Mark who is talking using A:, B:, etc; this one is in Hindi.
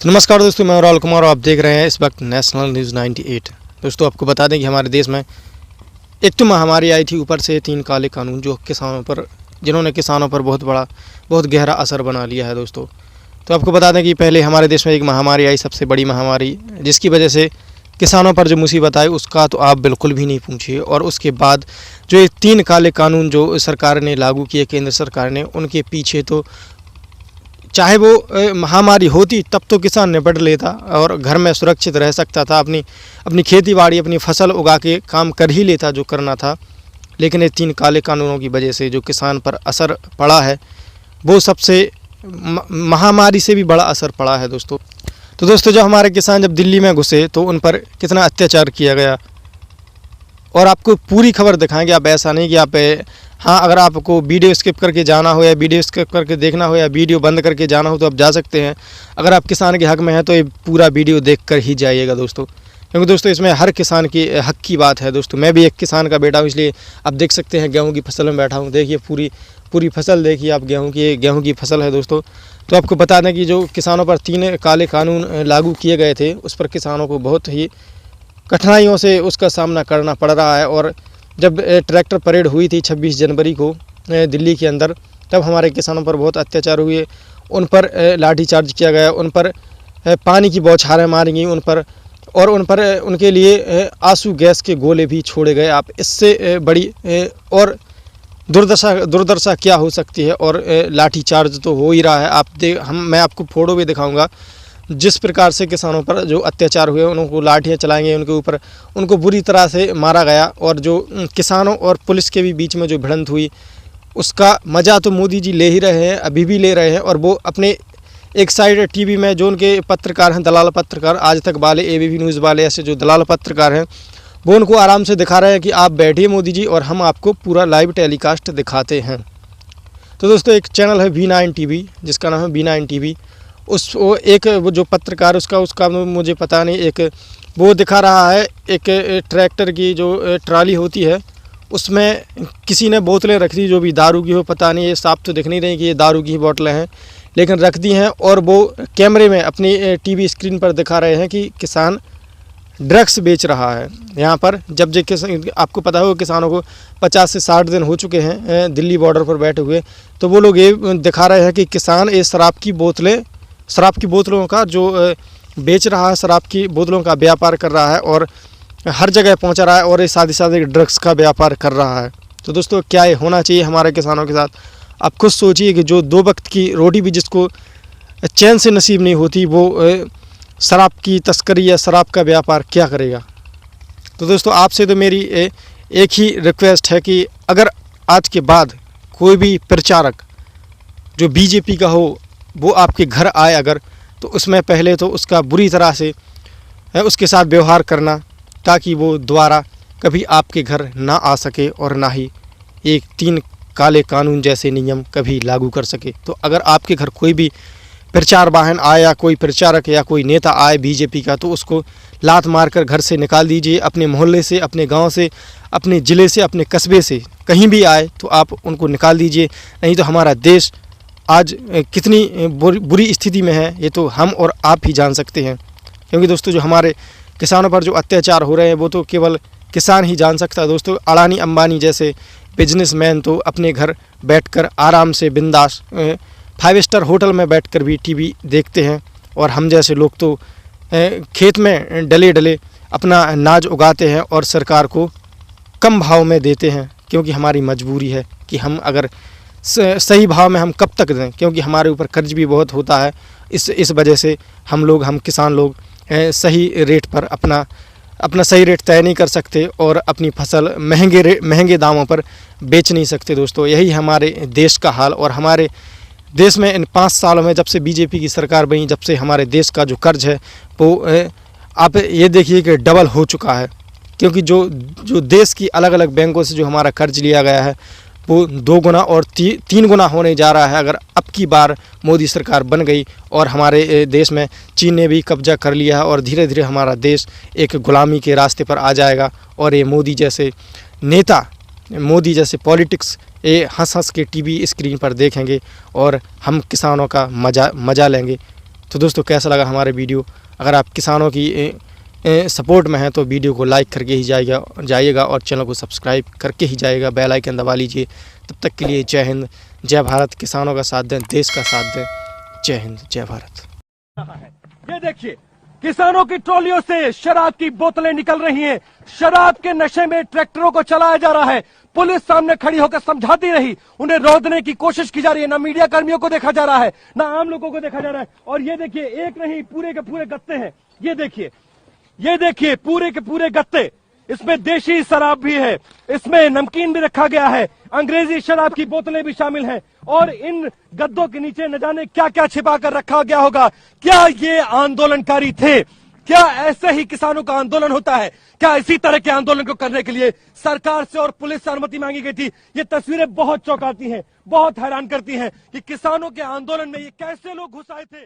A: तो नमस्कार दोस्तों, मैं राहुल कुमार और आप देख रहे हैं इस वक्त नेशनल न्यूज़ 98। दोस्तों आपको बता दें कि हमारे देश में एक तो महामारी आई थी, ऊपर से 3 काले कानून जो जिन्होंने किसानों पर बहुत गहरा असर बना लिया है। दोस्तों तो आपको बता दें कि पहले हमारे देश में एक महामारी आई, सबसे बड़ी महामारी, जिसकी वजह से किसानों पर जो मुसीबत आई उसका तो आप बिल्कुल भी नहीं पूछिए। और उसके बाद जो ये 3 काले कानून जो सरकार ने लागू किए, केंद्र सरकार ने, उनके पीछे तो चाहे वो महामारी होती तब तो किसान निपट लेता और घर में सुरक्षित रह सकता था, अपनी खेती बाड़ी, अपनी फसल उगा के काम कर ही लेता जो करना था। लेकिन ये 3 काले कानूनों की वजह से जो किसान पर असर पड़ा है वो सबसे महामारी से भी बड़ा असर पड़ा है। दोस्तों तो दोस्तों जब हमारे किसान जब दिल्ली में घुसे तो उन पर कितना अत्याचार किया गया, और आपको पूरी खबर दिखाएंगे। आप ऐसा नहीं कि आप हाँ, अगर आपको वीडियो स्किप करके जाना हो या वीडियो स्किप करके देखना हो या वीडियो बंद करके जाना हो तो आप जा सकते हैं। अगर आप किसान के हक़ में हैं तो ये पूरा वीडियो देख कर ही जाइएगा दोस्तों, क्योंकि दोस्तों इसमें हर किसान की हक़ की बात है। दोस्तों मैं भी एक किसान का बेटा हूँ, इसलिए आप देख सकते हैं गेहूँ की फसल में बैठा हूँ। देखिए पूरी फसल देखिए आप, गेहूँ की फसल है दोस्तों। तो आपको बता दें कि जो किसानों पर 3 काले कानून लागू किए गए थे उस पर किसानों को बहुत ही कठिनाइयों से उसका सामना करना पड़ रहा है। और जब ट्रैक्टर परेड हुई थी 26 जनवरी को दिल्ली के अंदर, तब हमारे किसानों पर बहुत अत्याचार हुए, उन पर लाठीचार्ज किया गया, उन पर पानी की बौछारें मारी गई, उन पर उनके लिए आंसू गैस के गोले भी छोड़े गए। आप इससे बड़ी और दुर्दशा क्या हो सकती है। और लाठीचार्ज तो हो ही रहा है। मैं आपको फोटो भी दिखाऊंगा जिस प्रकार से किसानों पर जो अत्याचार हुए, उनको लाठियाँ चलाएंगे, उनके ऊपर उनको बुरी तरह से मारा गया। और जो किसानों और पुलिस के भी बीच में जो भिड़ंत हुई उसका मज़ा तो मोदी जी ले ही रहे हैं, अभी भी ले रहे हैं। और वो अपने एक साइड टीवी में जो उनके पत्रकार हैं, दलाल पत्रकार, आज तक वाले, एबीपी न्यूज़ वाले, ऐसे जो दलाल पत्रकार हैं वो उनको आराम से दिखा रहे हैं कि आप बैठिए मोदी जी और हम आपको पूरा लाइव टेलीकास्ट दिखाते हैं। तो दोस्तों एक चैनल है V9 TV, जिसका नाम है V9 TV। वो जो पत्रकार उसका मुझे पता नहीं, एक वो दिखा रहा है एक ट्रैक्टर की जो ट्राली होती है उसमें किसी ने बोतलें रख दी जो भी दारू की हो, पता नहीं, ये साफ तो दिख नहीं रही कि ये दारू की बोतलें हैं, लेकिन रख दी हैं। और वो कैमरे में अपनी टीवी स्क्रीन पर दिखा रहे हैं कि किसान ड्रग्स बेच रहा है यहाँ पर। जब आपको पता हो किसानों को 50 से 60 दिन हो चुके हैं दिल्ली बॉर्डर पर बैठे हुए, तो वो लोग ये दिखा रहे हैं कि किसान ये शराब की बोतलों का जो बेच रहा है, शराब की बोतलों का व्यापार कर रहा है और हर जगह पहुंचा रहा है, और ये साथ ही ड्रग्स का व्यापार कर रहा है। तो दोस्तों क्या ये होना चाहिए हमारे किसानों के साथ? आप खुद सोचिए कि जो 2 वक्त की रोटी भी जिसको चैन से नसीब नहीं होती, वो शराब की तस्करी या शराब का व्यापार क्या करेगा? तो दोस्तों आपसे तो मेरी एक ही रिक्वेस्ट है कि अगर आज के बाद कोई भी प्रचारक जो बीजेपी का हो वो आपके घर आए अगर, तो उसमें पहले तो उसका बुरी तरह से उसके साथ व्यवहार करना, ताकि वो दोबारा कभी आपके घर ना आ सके और ना ही एक 3 काले कानून जैसे नियम कभी लागू कर सके। तो अगर आपके घर कोई भी प्रचार वाहन आए या कोई प्रचारक या कोई नेता आए बीजेपी का, तो उसको लात मारकर घर से निकाल दीजिए। अपने मोहल्ले से, अपने गांव से, अपने ज़िले से, अपने कस्बे से कहीं भी आए तो आप उनको निकाल दीजिए। नहीं तो हमारा देश आज कितनी बुरी स्थिति में है ये तो हम और आप ही जान सकते हैं। क्योंकि दोस्तों जो हमारे किसानों पर जो अत्याचार हो रहे हैं वो तो केवल किसान ही जान सकता है। दोस्तों अडानी अंबानी जैसे बिजनेसमैन तो अपने घर बैठकर आराम से बिंदास 5 स्टार होटल में बैठकर भी टीवी देखते हैं, और हम जैसे लोग तो खेत में डले अपना अनाज उगाते हैं और सरकार को कम भाव में देते हैं, क्योंकि हमारी मजबूरी है कि हम अगर सही भाव में हम कब तक दें, क्योंकि हमारे ऊपर कर्ज भी बहुत होता है। इस वजह से हम किसान लोग सही रेट पर अपना सही रेट तय नहीं कर सकते और अपनी फसल महंगे दामों पर बेच नहीं सकते। दोस्तों यही हमारे देश का हाल। और हमारे देश में इन 5 सालों में जब से बीजेपी की सरकार बनी, जब से हमारे देश का जो कर्ज है वो आप ये देखिए कि डबल हो चुका है। क्योंकि जो देश की अलग अलग बैंकों से जो हमारा कर्ज लिया गया है वो 2 गुना और 3 गुना होने जा रहा है अगर अब की बार मोदी सरकार बन गई। और हमारे देश में चीन ने भी कब्जा कर लिया है और धीरे धीरे हमारा देश एक गुलामी के रास्ते पर आ जाएगा। और ये मोदी जैसे नेता, मोदी जैसे पॉलिटिक्स ये हंस के टीवी स्क्रीन पर देखेंगे और हम किसानों का मज़ा लेंगे। तो दोस्तों कैसा लगा हमारे वीडियो? अगर आप किसानों की सपोर्ट में हैं तो वीडियो को लाइक करके ही जाइएगा और चैनल को सब्सक्राइब करके ही जाइएगा, बेल आइकन दबा लीजिए। तब तक के लिए जय हिंद, जय भारत। किसानों का साथ दें, देश का साथ दें। जय हिंद, जय भारत।
B: ये देखिए, किसानों की ट्रॉलियों से शराब की बोतलें निकल रही हैं। शराब के नशे में ट्रैक्टरों को चलाया जा रहा है। पुलिस सामने खड़ी होकर समझाती रही, उन्हें रोकने की कोशिश की जा रही है। ना मीडिया कर्मियों को देखा जा रहा है, ना आम लोगों को देखा जा रहा है। और ये देखिए, एक नहीं पूरे के पूरे गत्ते हैं। ये देखिए पूरे के पूरे गत्ते। इसमें देशी शराब भी है, इसमें नमकीन भी रखा गया है, अंग्रेजी शराब की बोतलें भी शामिल हैं। और इन गद्दों के नीचे न जाने क्या क्या छिपा कर रखा गया होगा। क्या ये आंदोलनकारी थे? क्या ऐसे ही किसानों का आंदोलन होता है? क्या इसी तरह के आंदोलन को करने के लिए सरकार से और पुलिस से अनुमति मांगी गई थी? ये तस्वीरें बहुत चौंकाती हैं, बहुत हैरान करती हैं कि किसानों के आंदोलन में ये कैसे लोग घुस आए थे।